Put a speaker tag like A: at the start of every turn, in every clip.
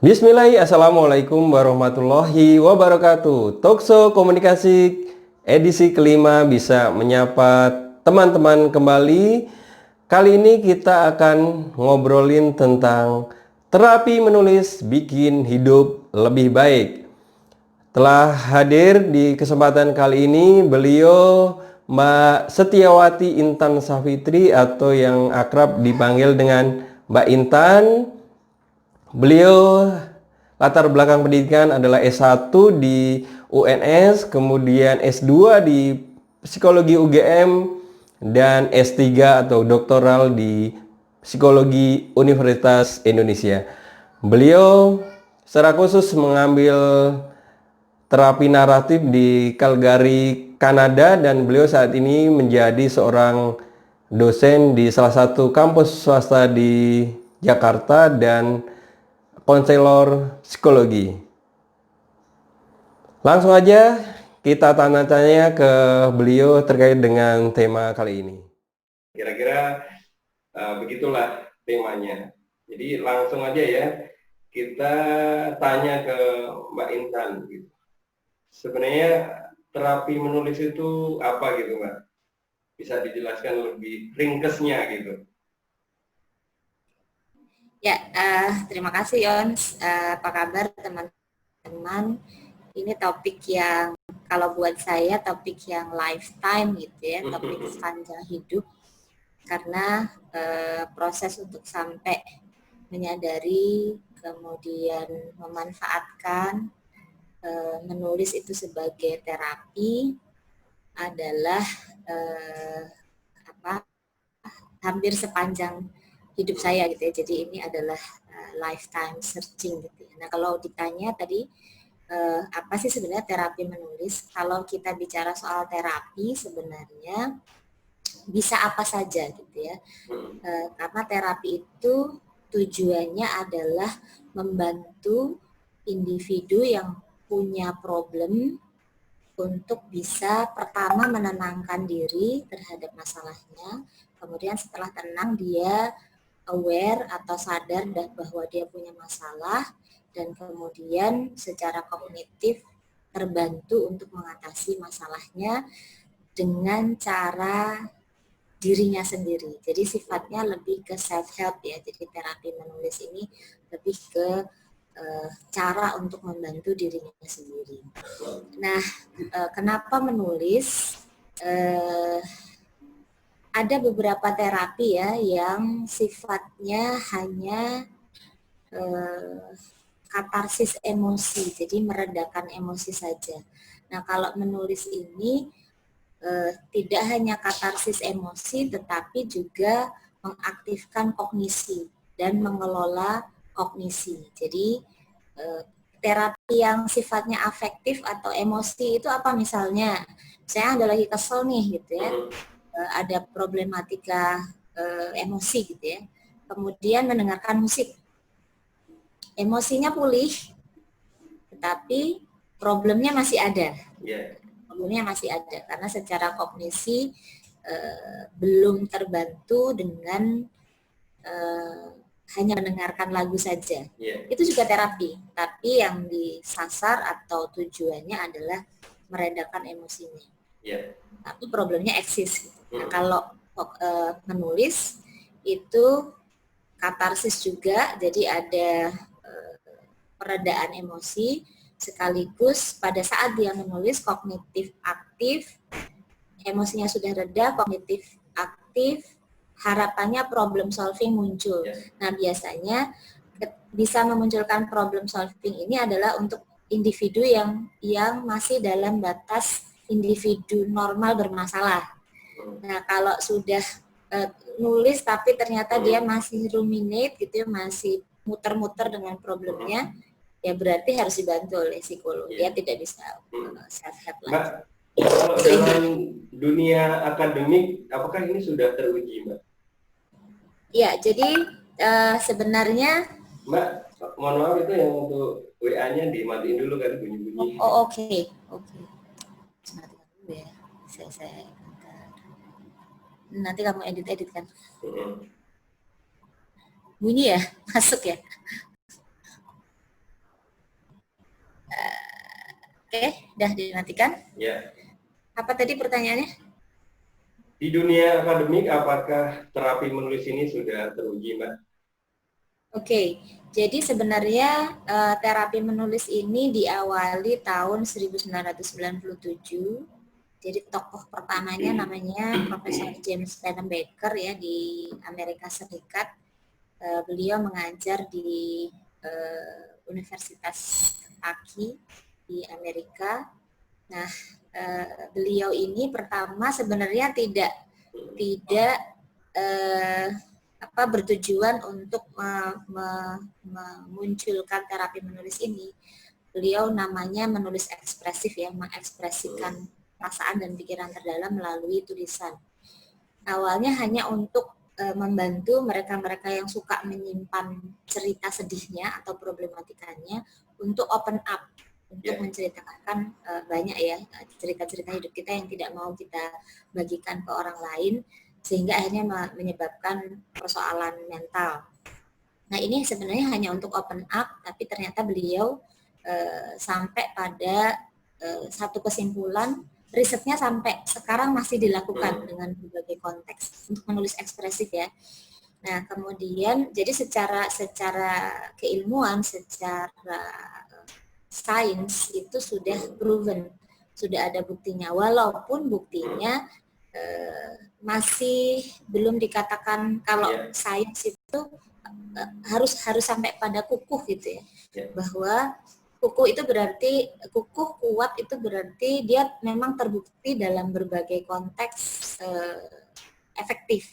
A: Bismillahirrahmanirrahim. Assalamualaikum warahmatullahi wabarakatuh. Talkshow Komunikasi edisi kelima bisa menyapa teman-teman kembali. Kali ini kita akan ngobrolin tentang terapi menulis bikin hidup lebih baik. Telah hadir di kesempatan kali ini beliau Mbak Setiawati Intan Safitri atau yang akrab dipanggil dengan Mbak Intan. Beliau latar belakang pendidikan adalah S1 di UNS, kemudian S2 di Psikologi UGM, dan S3 atau doktoral di Psikologi Universitas Indonesia. Beliau secara khusus mengambil terapi naratif di Calgary, Kanada, dan beliau saat ini menjadi seorang dosen di salah satu kampus swasta di Jakarta dan konselor psikologi. Langsung aja kita tanya-tanya ke beliau terkait dengan tema kali ini. Kira-kira begitulah temanya. Jadi langsung aja ya kita tanya ke Mbak Intan. Sebenarnya terapi menulis itu apa gitu Mbak? Bisa dijelaskan lebih ringkesnya gitu.
B: Ya, terima kasih Yons. Apa kabar teman-teman? Ini topik yang kalau buat saya topik yang lifetime gitu ya, topik sepanjang hidup. Karena proses untuk sampai menyadari, kemudian memanfaatkan, menulis itu sebagai terapi adalah hampir sepanjang hidup saya gitu ya. Jadi ini adalah lifetime searching gitu ya. Nah, kalau ditanya tadi apa sih sebenarnya terapi menulis? Kalau kita bicara soal terapi sebenarnya bisa apa saja gitu ya. Karena terapi itu tujuannya adalah membantu individu yang punya problem untuk bisa pertama menenangkan diri terhadap masalahnya, kemudian setelah tenang dia aware atau sadar bahwa dia punya masalah, dan kemudian secara kognitif terbantu untuk mengatasi masalahnya dengan cara dirinya sendiri. Jadi sifatnya lebih ke self help ya. Jadi terapi menulis ini lebih ke cara untuk membantu dirinya sendiri. Nah, kenapa menulis? Ada beberapa terapi ya yang sifatnya hanya katarsis emosi, jadi meredakan emosi saja. Nah, kalau menulis ini tidak hanya katarsis emosi, tetapi juga mengaktifkan kognisi dan mengelola kognisi. Jadi terapi yang sifatnya afektif atau emosi itu apa misalnya? Saya ada lagi kesel nih gitu ya, ada problematika emosi gitu ya. Kemudian mendengarkan musik, emosinya pulih, tetapi problemnya masih ada. Problemnya masih ada karena secara kognisi belum terbantu dengan hanya mendengarkan lagu saja. Itu juga terapi, tapi yang disasar atau tujuannya adalah meredakan emosinya. Tapi problemnya eksis. Nah, kalau menulis itu katarsis juga, jadi ada peredaan emosi sekaligus pada saat dia menulis kognitif aktif, emosinya sudah reda, kognitif aktif, harapannya problem solving muncul. Nah, biasanya bisa memunculkan problem solving ini adalah untuk individu yang masih dalam batas individu normal bermasalah. Nah, kalau sudah nulis tapi ternyata dia masih ruminate gitu, masih muter-muter dengan problemnya, ya berarti harus dibantu oleh psikolog. Dia tidak bisa self help lagi.
A: Kalau dalam dunia akademik, apakah ini sudah teruji, Mbak?
B: Ya, jadi sebenarnya
A: Mbak, mohon maaf itu yang untuk WA-nya dimatiin dulu kan bunyi-bunyi.
B: Oke. Matikan dulu ya. Saya nanti kamu edit kan. Bunyi ya, masuk ya. Oke, udah dinantikan.
A: Ya.
B: Apa tadi pertanyaannya?
A: Di dunia akademik, apakah terapi menulis ini sudah teruji, Mbak?
B: Oke, jadi sebenarnya terapi menulis ini diawali tahun 1997. Jadi tokoh pertamanya namanya Profesor James Pennebaker ya di Amerika Serikat. Beliau mengajar di Universitas Kentucky di Amerika. Nah, beliau ini pertama sebenarnya tidak bertujuan untuk memunculkan terapi menulis ini. Beliau namanya menulis ekspresif ya, mengekspresikan perasaan dan pikiran terdalam melalui tulisan. Awalnya hanya untuk membantu mereka-mereka yang suka menyimpan cerita sedihnya atau problematikanya untuk open up, untuk menceritakan banyak ya cerita-cerita hidup kita yang tidak mau kita bagikan ke orang lain, sehingga akhirnya menyebabkan persoalan mental. Nah, ini sebenarnya hanya untuk open up, tapi ternyata beliau sampai pada satu kesimpulan, risetnya sampai sekarang masih dilakukan dengan berbagai konteks untuk menulis ekspresif ya. Nah, kemudian jadi secara keilmuan, secara sains itu sudah proven, sudah ada buktinya, walaupun buktinya masih belum dikatakan kalau sains itu harus sampai pada kukuh gitu ya. Bahwa kukuh itu berarti, kukuh kuat itu berarti dia memang terbukti dalam berbagai konteks efektif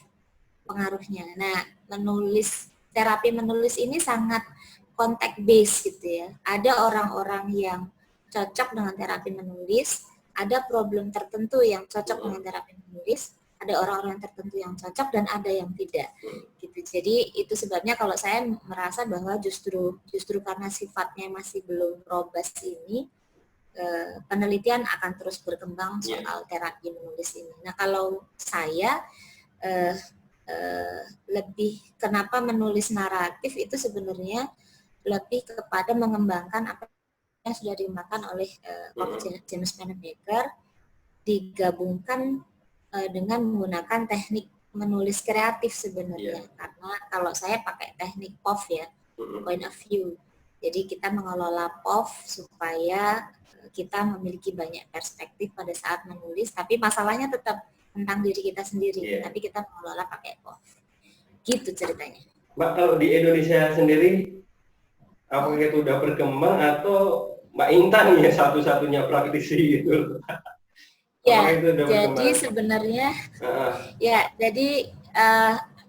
B: pengaruhnya. Nah, terapi menulis ini sangat kontek base gitu ya. Ada orang-orang yang cocok dengan terapi menulis, ada problem tertentu yang cocok dengan terapi menulis, ada orang-orang tertentu yang cocok dan ada yang tidak gitu. Jadi itu sebabnya kalau saya merasa bahwa justru karena sifatnya masih belum robust ini, penelitian akan terus berkembang soal terapi menulis ini. Nah, kalau saya lebih kenapa menulis naratif itu sebenarnya lebih kepada mengembangkan apa yang sudah dikembangkan oleh James Pennebaker, digabungkan dengan menggunakan teknik menulis kreatif sebenarnya. Karena kalau saya pakai teknik POV ya, point of view. Jadi kita mengelola POV supaya kita memiliki banyak perspektif pada saat menulis, tapi masalahnya tetap tentang diri kita sendiri, tapi kita mengelola pakai POV. Gitu ceritanya.
A: Mbak, kalau di Indonesia sendiri, apakah itu udah berkembang atau Mbak Intan ya satu-satunya praktisi gitu?
B: Ya, jadi sebenarnya jadi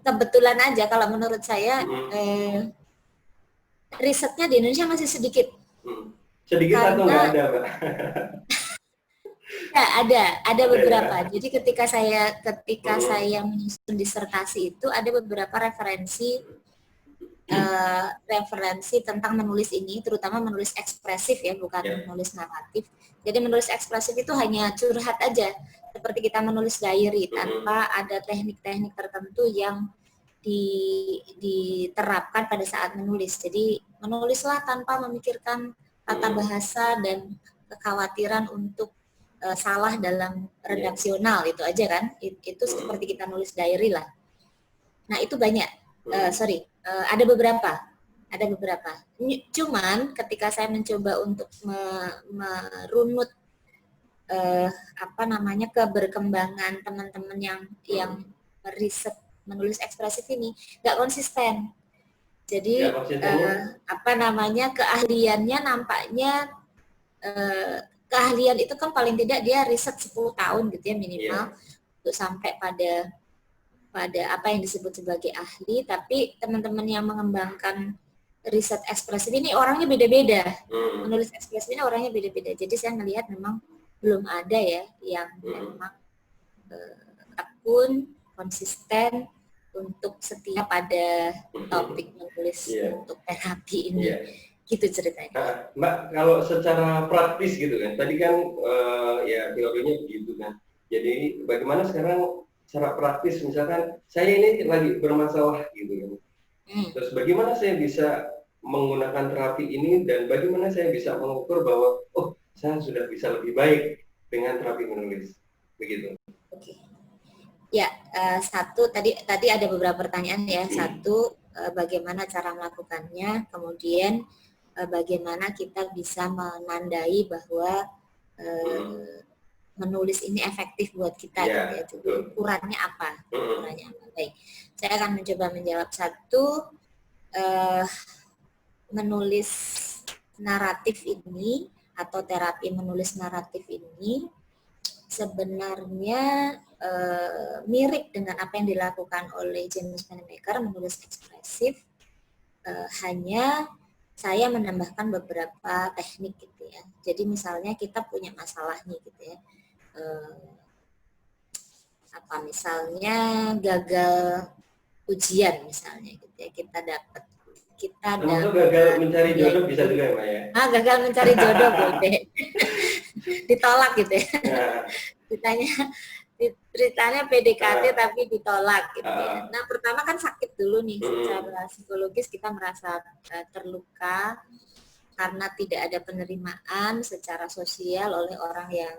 B: kebetulan aja kalau menurut saya risetnya di Indonesia masih sedikit.
A: Sedikit atau nggak ada, Mbak?
B: Ya, ada beberapa. Jadi ketika saya menyusun disertasi itu ada beberapa referensi tentang menulis ini, terutama menulis ekspresif ya, bukan menulis naratif. Jadi menulis ekspresif itu hanya curhat aja, seperti kita menulis diary tanpa ada teknik-teknik tertentu yang diterapkan pada saat menulis. Jadi menulislah tanpa memikirkan tata bahasa dan kekhawatiran untuk salah dalam redaksional, itu aja kan. Itu seperti kita nulis diary lah. Nah, itu banyak. Ada beberapa. Cuman ketika saya mencoba untuk merunut keberkembangan teman-teman yang meriset menulis ekspresif ini, nggak konsisten. Jadi keahliannya nampaknya keahlian itu kan paling tidak dia riset 10 tahun gitu ya minimal untuk sampai pada apa yang disebut sebagai ahli, tapi teman-teman yang mengembangkan riset ekspresif ini orangnya beda-beda. Menulis ekspresif ini orangnya beda-beda. Jadi saya melihat memang belum ada ya yang memang tekun, konsisten untuk setia pada topik menulis untuk terapi ini. Gitu ceritanya.
A: Mbak, kalau secara praktis gitu kan, tadi kan teorinya begitu kan. Jadi bagaimana sekarang secara praktis, misalkan saya ini lagi bermasalah gitu kan. Terus bagaimana saya bisa menggunakan terapi ini dan bagaimana saya bisa mengukur bahwa saya sudah bisa lebih baik dengan terapi menulis. Begitu.
B: Oke. Ya, satu tadi ada beberapa pertanyaan ya. Satu, bagaimana cara melakukannya, kemudian bagaimana kita bisa menandai bahwa menulis ini efektif buat kita gitu ya. Jadi ukurannya apa? Ukurannya apa? Baik. Saya akan mencoba menjawab satu. Menulis naratif ini atau terapi menulis naratif ini sebenarnya mirip dengan apa yang dilakukan oleh James Pennebaker, menulis ekspresif, hanya saya menambahkan beberapa teknik gitu ya. Jadi misalnya kita punya masalah nih gitu ya, apa misalnya gagal ujian misalnya gitu ya, kita dapat
A: gagal mencari jodoh bisa juga ya, Mbak ya?
B: Gagal mencari jodoh boleh. Ditolak gitu ya. Ceritanya PDKT tapi ditolak gitu ya. Nah, pertama kan sakit dulu nih, secara psikologis kita merasa terluka karena tidak ada penerimaan secara sosial oleh orang yang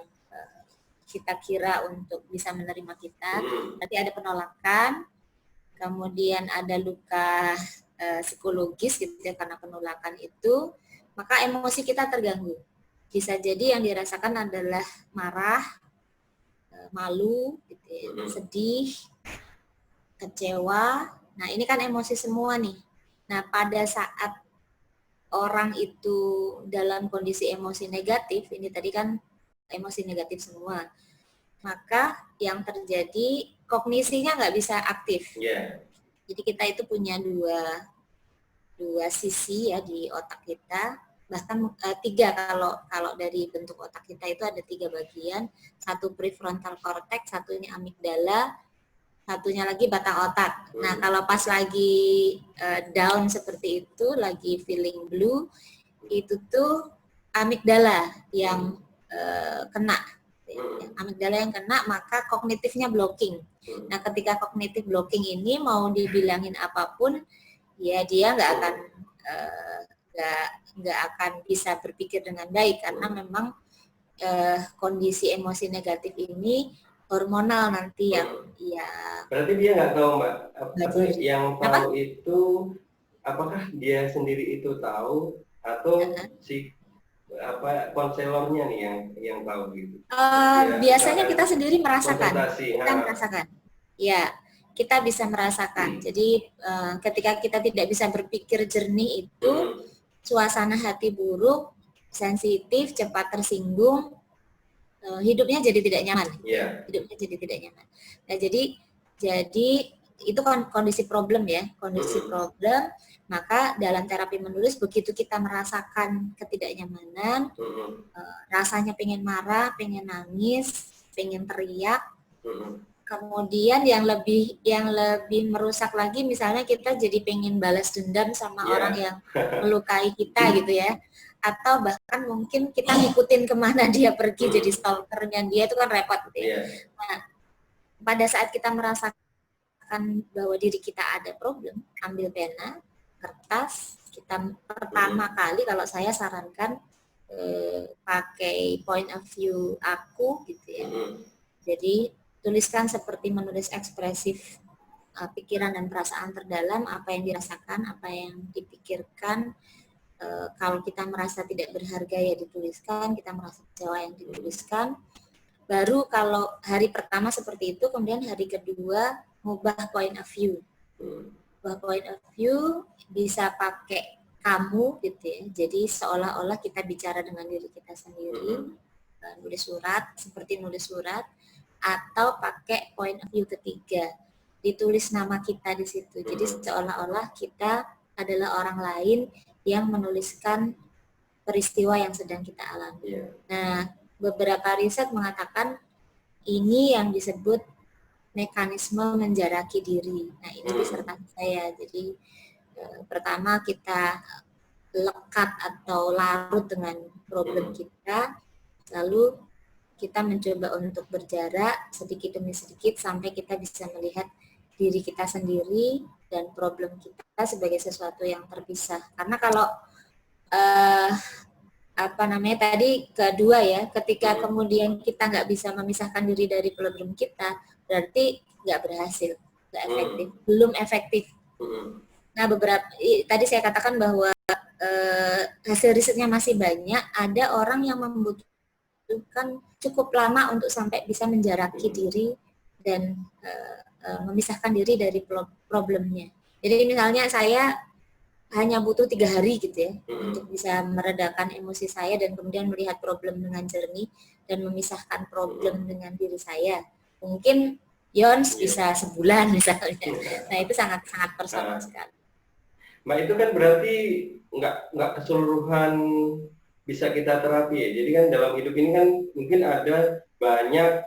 B: kita kira untuk bisa menerima kita. Nanti ada penolakan, kemudian ada luka psikologis gitu ya, karena penolakan itu, maka emosi kita terganggu. Bisa jadi yang dirasakan adalah marah, malu, gitu ya, sedih, kecewa. Nah, ini kan emosi semua nih. Nah, pada saat orang itu dalam kondisi emosi negatif, ini tadi kan emosi negatif semua, maka yang terjadi kognisinya nggak bisa aktif. Jadi kita itu punya dua sisi ya di otak kita, bahkan tiga kalau dari bentuk otak kita itu ada 3 bagian, satu prefrontal cortex, satu ini amigdala, satunya lagi batang otak. Nah, kalau pas lagi down seperti itu, lagi feeling blue, itu tuh amigdala yang kena. Amigdala yang kena, maka kognitifnya blocking. Nah, ketika kognitif blocking ini mau dibilangin apapun, ya dia nggak akan bisa berpikir dengan baik, karena memang kondisi emosi negatif ini hormonal nanti yang
A: berarti dia nggak tahu, Mbak, yang tahu itu apakah dia sendiri itu tahu atau si konselornya nih yang tahu gitu.
B: Biasanya kita sendiri merasakan. Kita merasakan. Ya, kita bisa merasakan. Jadi ketika kita tidak bisa berpikir jernih itu, suasana hati buruk, sensitif, cepat tersinggung, hidupnya jadi tidak nyaman. Hidupnya jadi tidak nyaman. Nah, jadi itu kan kondisi problem ya, kondisi problem. Maka dalam terapi menulis, begitu kita merasakan ketidaknyamanan, rasanya pengen marah, pengen nangis, pengen teriak, kemudian yang lebih merusak lagi, misalnya kita jadi pengen balas dendam sama orang yang melukai kita gitu ya, atau bahkan mungkin kita ngikutin kemana dia pergi, jadi stalkernya dia, itu kan repot gitu ya. Nah, pada saat kita merasakan bahwa diri kita ada problem, ambil pena, kertas, kita pertama kali kalau saya sarankan pakai point of view aku gitu ya. Jadi tuliskan seperti menulis ekspresif, pikiran dan perasaan terdalam, apa yang dirasakan, apa yang dipikirkan. Kalau kita merasa tidak berharga ya dituliskan, kita merasa kecewa yang dituliskan. Baru kalau hari pertama seperti itu, kemudian hari kedua ngubah point of view. Point of view bisa pakai kamu gitu ya. Jadi seolah-olah kita bicara dengan diri kita sendiri, nulis surat, seperti nulis surat, atau pakai point of view ketiga, ditulis nama kita di situ. Jadi seolah-olah kita adalah orang lain yang menuliskan peristiwa yang sedang kita alami. Nah, beberapa riset mengatakan ini yang disebut mekanisme menjaraki diri. Nah, ini disertasi saya. Jadi pertama kita lekat atau larut dengan problem kita, lalu kita mencoba untuk berjarak sedikit demi sedikit sampai kita bisa melihat diri kita sendiri dan problem kita sebagai sesuatu yang terpisah. Karena kalau apa namanya tadi kedua ya, ketika kemudian kita nggak bisa memisahkan diri dari problem kita, berarti nggak berhasil, nggak efektif, belum efektif. Nah tadi saya katakan bahwa hasil risetnya masih banyak, ada orang yang membutuhkan cukup lama untuk sampai bisa menjaraki diri dan memisahkan diri dari problemnya. Jadi misalnya saya hanya butuh 3 hari gitu ya untuk bisa meredakan emosi saya dan kemudian melihat problem dengan jernih dan memisahkan problem dengan diri saya. Mungkin Yons bisa sebulan misalnya. Nah itu sangat personal sekali.
A: Mbak, itu kan berarti nggak keseluruhan bisa kita terapi ya. Jadi kan dalam hidup ini kan mungkin ada banyak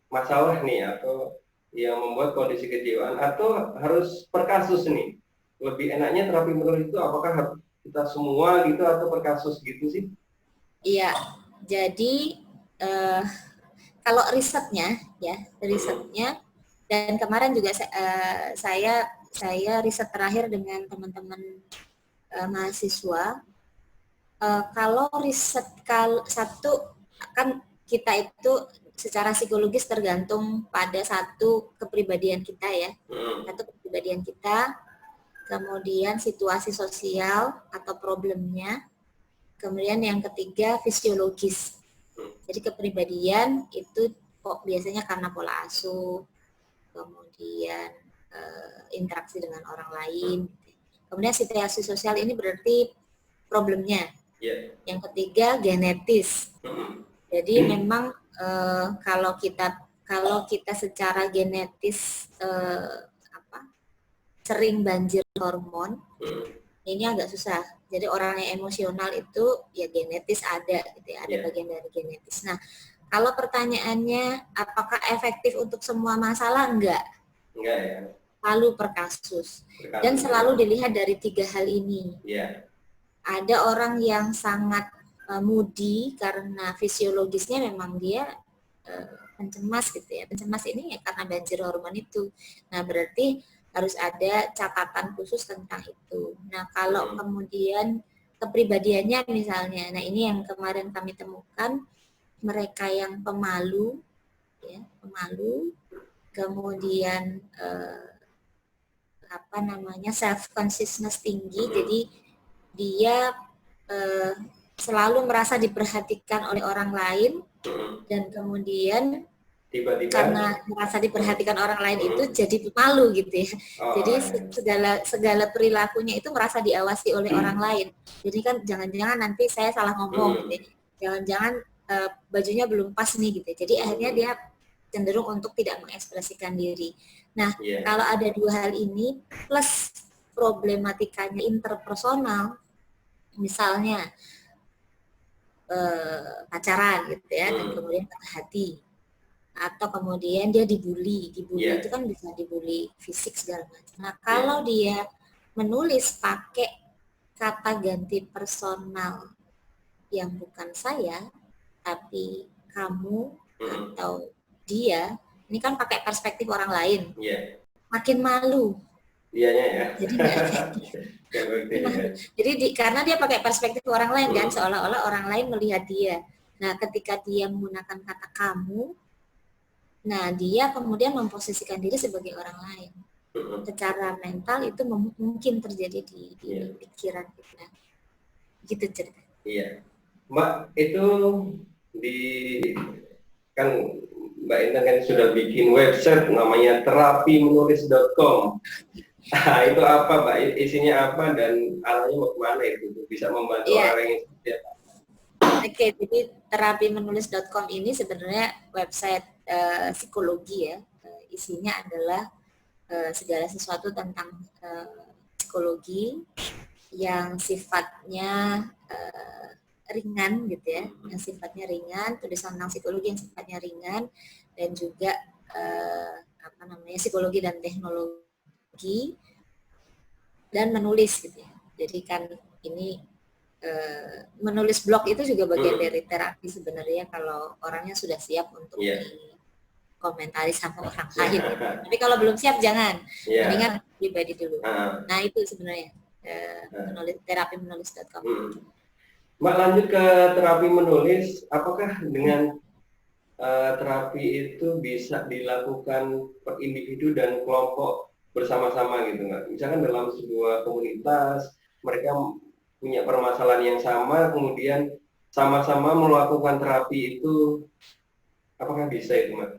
A: masalah nih atau yang membuat kondisi kejiwaan atau harus per kasus nih. Lebih enaknya terapi menulis itu apakah harus kita semua gitu atau per kasus gitu sih?
B: Iya, jadi kalau risetnya dan kemarin juga saya riset terakhir dengan teman-teman mahasiswa. Kalau riset satu kan kita itu secara psikologis tergantung pada satu kepribadian kita ya, satu kepribadian kita, kemudian situasi sosial atau problemnya, kemudian yang ketiga fisiologis. Jadi kepribadian itu kok biasanya karena pola asuh, kemudian interaksi dengan orang lain, kemudian situasi sosial ini berarti problemnya. Yang ketiga genetis. Jadi memang kalau kita secara genetis sering banjir hormon, ini agak susah. Jadi orang yang emosional itu ya genetis ada gitu ya, ada bagian dari genetis. Nah, kalau pertanyaannya apakah efektif untuk semua masalah? Enggak ya. Lalu per kasus. Dan selalu dilihat dari 3 hal ini. Ada orang yang sangat moody karena fisiologisnya memang dia pencemas gitu ya. Pencemas ini ya karena banjir hormon itu. Nah, berarti harus ada catatan khusus tentang itu. Nah, kalau kemudian kepribadiannya misalnya, nah ini yang kemarin kami temukan, mereka yang pemalu, ya, kemudian self consciousness tinggi, jadi dia selalu merasa diperhatikan oleh orang lain dan kemudian tiba-tiba karena merasa diperhatikan orang lain itu jadi pemalu gitu ya. Jadi segala perilakunya itu merasa diawasi oleh orang lain. Jadi kan jangan-jangan nanti saya salah ngomong gitu ya. Jangan-jangan bajunya belum pas nih gitu ya. Jadi akhirnya dia cenderung untuk tidak mengekspresikan diri. Nah, kalau ada 2 hal ini plus problematikanya interpersonal, misalnya pacaran gitu ya, dan kemudian patah hati, atau kemudian dia dibully itu kan bisa dibully fisik segala macam. Nah, kalau dia menulis pakai kata ganti personal yang bukan saya tapi kamu atau dia, ini kan pakai perspektif orang lain, makin malu. Jadi karena dia pakai perspektif orang lain kan, seolah-olah orang lain melihat dia. Nah, ketika dia menggunakan kata kamu, nah dia kemudian memposisikan diri sebagai orang lain. Secara mental itu mungkin terjadi di pikiran kita. Gitu cerita.
A: Iya, Mbak, itu kan Mbak Intan kan sudah bikin website namanya terapimenulis.com. Nah, itu apa, Mbak? Isinya apa dan arahnya mau kemana itu? Bisa membantu orang yang seperti apa?
B: Oke, jadi terapimenulis.com ini sebenarnya website psikologi ya. Isinya adalah segala sesuatu tentang psikologi yang sifatnya ringan gitu ya, yang sifatnya ringan, tulisan tentang psikologi yang sifatnya ringan, dan juga psikologi dan teknologi dan menulis gitu ya. Jadi kan ini menulis blog itu juga bagian dari terapi sebenarnya kalau orangnya sudah siap untuk dikomentari sama orang lain. Tapi kalau belum siap jangan, mendingan pribadi dulu. Nah itu sebenarnya terapimenulis.com.
A: Mbak lanjut ke terapi menulis, apakah dengan terapi itu bisa dilakukan per individu dan kelompok bersama-sama gitu nggak? Misalkan dalam sebuah komunitas, mereka punya permasalahan yang sama, kemudian sama-sama melakukan terapi itu, apakah bisa itu, Mbak?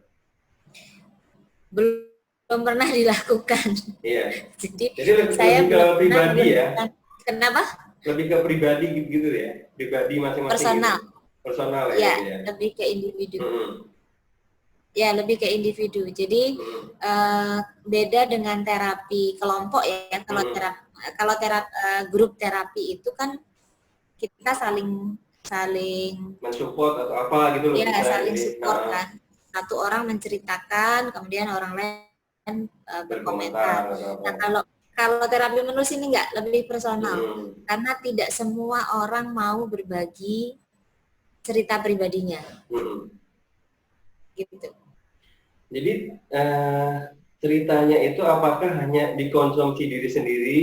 B: Belum pernah dilakukan.
A: Iya.
B: Jadi
A: Jadi
B: saya
A: lebih ke
B: belum pernah
A: pribadi ya,
B: menemukan. Kenapa?
A: lebih ke pribadi gitu ya, pribadi masing-masing gitu,
B: Personal.
A: personal ya
B: Ya,
A: itu ya.
B: lebih ke individu.
A: Mm-mm.
B: Ya, lebih ke individu. Jadi
A: Mm-mm.
B: beda dengan terapi kelompok ya.
A: Mm-mm.
B: Kalau grup terapi itu kan kita saling saling
A: Mensupport atau apa gitu loh
B: ya
A: bisa,
B: saling
A: jadi
B: support kan. Satu orang menceritakan, kemudian orang lain
A: berkomentar
B: berkomentar.
A: atau apa.
B: Nah, kalau kalau terapi menulis ini enggak, lebih personal.
A: Mm-mm.
B: Karena tidak semua orang mau berbagi cerita pribadinya
A: Mm-mm.
B: gitu.
A: Jadi ceritanya itu apakah hanya dikonsumsi diri sendiri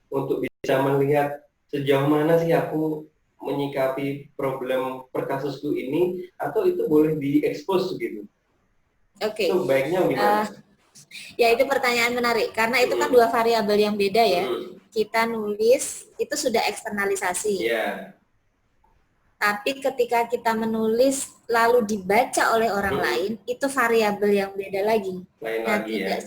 A: untuk bisa melihat sejauh mana sih aku menyikapi problem per kasusku ini, atau itu boleh diekspos gitu?
B: Oke.
A: Itu baiknya gimana?
B: Ya, itu pertanyaan menarik karena itu kan
A: Mm-mm.
B: dua variabel yang beda ya.
A: Mm-mm.
B: Kita nulis itu sudah eksternalisasi.
A: Ya.
B: Tapi ketika kita menulis lalu dibaca oleh orang lain,
A: Mm-mm.
B: itu variabel yang beda lagi.
A: Lain
B: Nah,
A: lagi ya.
B: tidak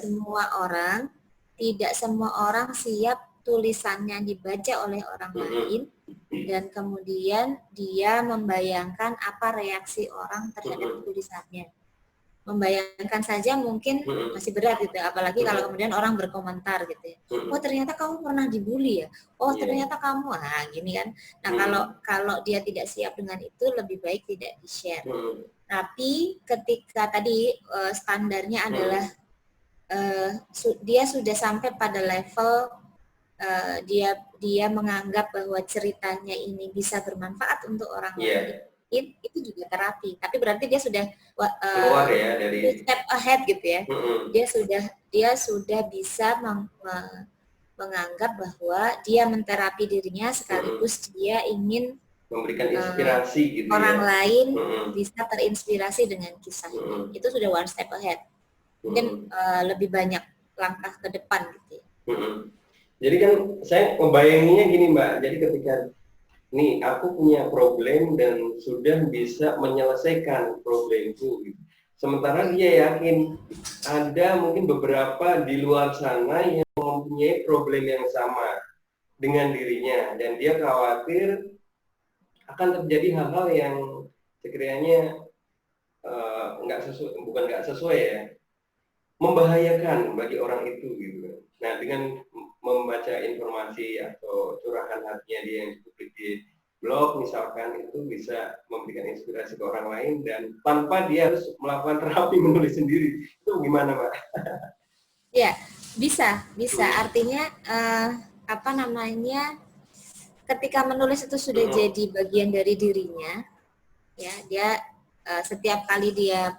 B: semua orang siap tulisannya dibaca oleh orang lain
A: Mm-mm.
B: dan kemudian dia membayangkan apa reaksi orang terhadap
A: Mm-mm.
B: tulisannya. Membayangkan saja mungkin
A: Mm-mm.
B: masih berat gitu, apalagi kalau
A: Mm-mm.
B: kemudian orang berkomentar gitu ya. Oh,
A: Mm-mm.
B: ternyata kamu pernah dibully ya. Oh,
A: Iya.
B: ternyata kamu gini kan. Nah, kalau
A: Mm-mm.
B: kalau dia tidak siap dengan itu, lebih baik tidak di-share.
A: Mm-mm.
B: Tapi ketika tadi standarnya adalah
A: Mm-mm.
B: dia sudah sampai pada level dia dia menganggap bahwa ceritanya ini bisa bermanfaat untuk orang lain,
A: Iya.
B: itu juga terapi. Tapi berarti dia sudah
A: Keluar ya
B: two
A: dari.
B: step ahead gitu ya.
A: Mm-mm.
B: Dia sudah bisa menganggap bahwa dia menterapi dirinya
A: Mm-mm.
B: sekaligus dia ingin
A: Memberikan
B: uh,
A: inspirasi gitu
B: orang
A: ya.
B: lain
A: Mm-mm.
B: bisa terinspirasi dengan kisahnya.
A: Mm-mm.
B: Itu sudah one step ahead. Mungkin
A: Mm-mm.
B: lebih banyak langkah ke depan gitu ya.
A: Mm-mm. Jadi kan saya membayanginya gini Mbak, jadi ketika nih aku punya problem dan sudah bisa menyelesaikan problemku gitu. Sementara dia yakin ada mungkin beberapa di luar sana yang mempunyai problem yang sama dengan dirinya dan dia khawatir akan terjadi hal-hal yang sekiranya nggak sesuai, bukan nggak sesuai ya, membahayakan bagi orang itu gitu. Nah, dengan membaca informasi atau curahan hatinya dia yang dipublik di blog misalkan, itu bisa memberikan inspirasi ke orang lain dan tanpa dia harus melakukan terapi menulis sendiri. Itu gimana, Pak?
B: Ya, bisa. Artinya apa namanya? Ketika menulis itu sudah jadi bagian dari dirinya, ya dia setiap kali dia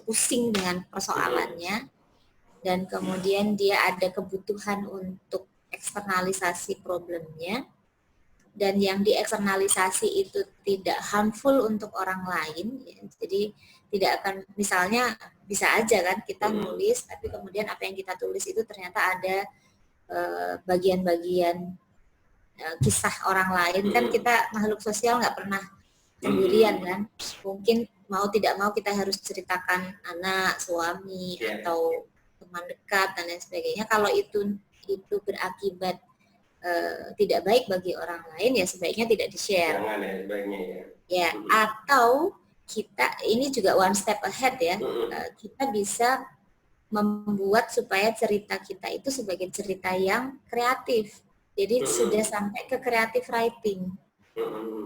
B: pusing dengan persoalannya dan kemudian dia ada kebutuhan untuk eksternalisasi problemnya dan yang dieksternalisasi itu tidak harmful untuk orang lain ya. Jadi tidak akan, misalnya bisa aja kan kita nulis tapi kemudian apa yang kita tulis itu ternyata ada bagian-bagian kisah orang lain. Kan kita makhluk sosial nggak pernah sendirian kan, mungkin mau tidak mau kita harus ceritakan anak, suami, atau teman dekat dan lain sebagainya. Kalau itu berakibat tidak baik bagi orang lain, ya sebaiknya tidak di-share.
A: Jangan ya, sebaiknya ya.
B: Ya, atau kita ini juga one step ahead ya, kita bisa membuat supaya cerita kita itu sebagai cerita yang kreatif. Jadi sudah sampai ke creative writing.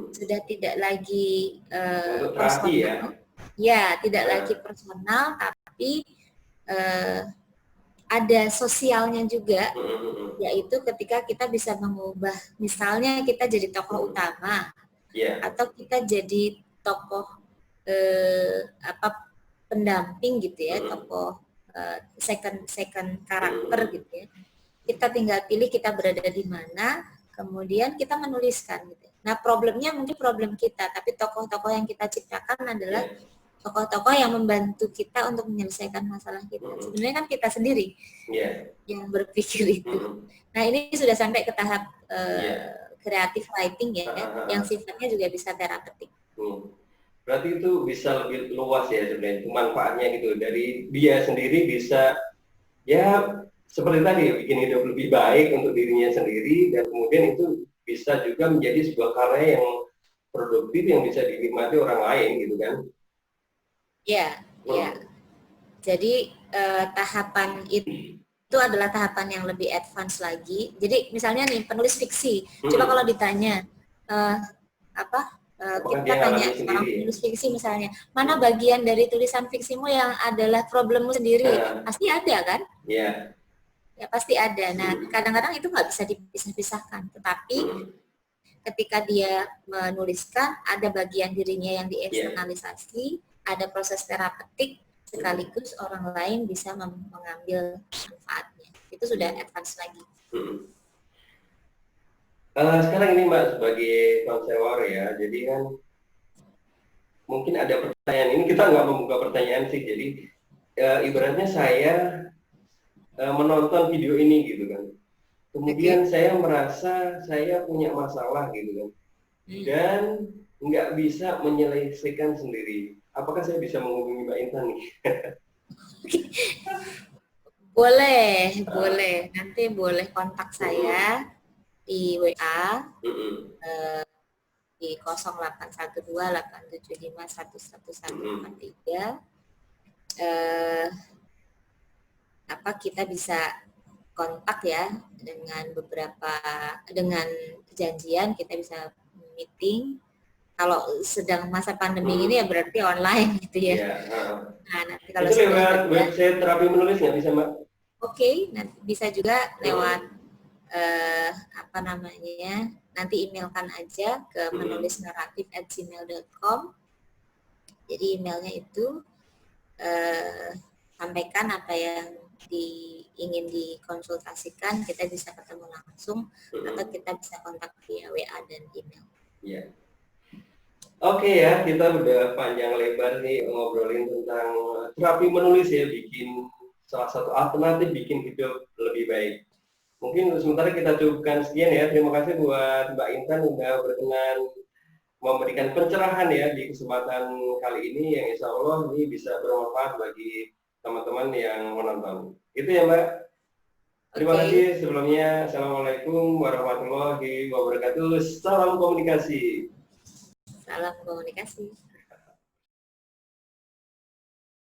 B: Sudah tidak lagi personal. Ya, tidak lagi personal, tapi ada sosialnya juga, yaitu ketika kita bisa mengubah, misalnya kita jadi tokoh utama, atau kita jadi tokoh pendamping gitu ya, tokoh second karakter gitu ya. Kita tinggal pilih kita berada di mana, kemudian kita menuliskan gitu. Nah, problemnya mungkin problem kita, tapi tokoh-tokoh yang kita ciptakan adalah tokoh-tokoh yang membantu kita untuk menyelesaikan masalah kita. Sebenarnya kan kita sendiri yang berpikir itu. Nah, ini sudah sampai ke tahap creative writing ya, yang sifatnya juga bisa terapeutik.
A: Berarti itu bisa lebih luas ya sebenarnya, itu manfaatnya gitu. Dari dia sendiri bisa ya seperti tadi, bikin hidup lebih baik untuk dirinya sendiri, dan kemudian itu bisa juga menjadi sebuah karya yang produktif yang bisa dinikmati orang lain gitu kan.
B: Ya. Jadi tahapan itu adalah tahapan yang lebih advance lagi. Jadi misalnya nih penulis fiksi, coba kalau ditanya kita tanya seorang penulis fiksi misalnya, mana bagian dari tulisan fiksimu yang adalah problemmu sendiri? Pasti ada kan?
A: Iya.
B: Ya pasti ada. Nah, kadang-kadang itu nggak bisa dipisah-pisahkan. Tetapi ketika dia menuliskan, ada bagian dirinya yang dieksternalisasi, ada proses terapeutik, sekaligus orang lain bisa mengambil manfaatnya. Itu sudah advance lagi.
A: Sekarang ini Mbak sebagai konselor ya, jadi kan mungkin ada pertanyaan, ini kita nggak membuka pertanyaan sih, jadi ibaratnya saya menonton video ini gitu kan, kemudian saya merasa saya punya masalah gitu kan, dan nggak bisa menyelesaikan sendiri. Apakah saya bisa menghubungi Mbak Intan nih?
B: Boleh. Nanti boleh kontak saya di WA di 0812-875-11143. Kita bisa kontak ya dengan janjian, kita bisa meeting. Kalau sedang masa pandemi ini ya berarti online gitu ya. Nah, nanti kalau
A: itu lewat website terapi menulis nggak bisa Mbak?
B: Oke, nanti bisa juga lewat nanti emailkan aja ke menulisnaratif@gmail.com. Jadi emailnya itu sampaikan apa yang ingin dikonsultasikan, kita bisa ketemu langsung atau kita bisa kontak via WA dan email.
A: Oke ya, kita udah panjang lebar nih ngobrolin tentang terapi menulis ya, bikin salah satu alternatif bikin hidup lebih baik. Mungkin untuk sementara kita cukupkan sekian ya. Terima kasih buat Mbak Intan udah berkenan memberikan pencerahan ya di kesempatan kali ini, yang insya Allah ini bisa bermanfaat bagi teman-teman yang menonton. Itu ya Mbak. Terima kasih sebelumnya. Assalamualaikum warahmatullahi wabarakatuh. Salam komunikasi.
B: Salam komunikasi.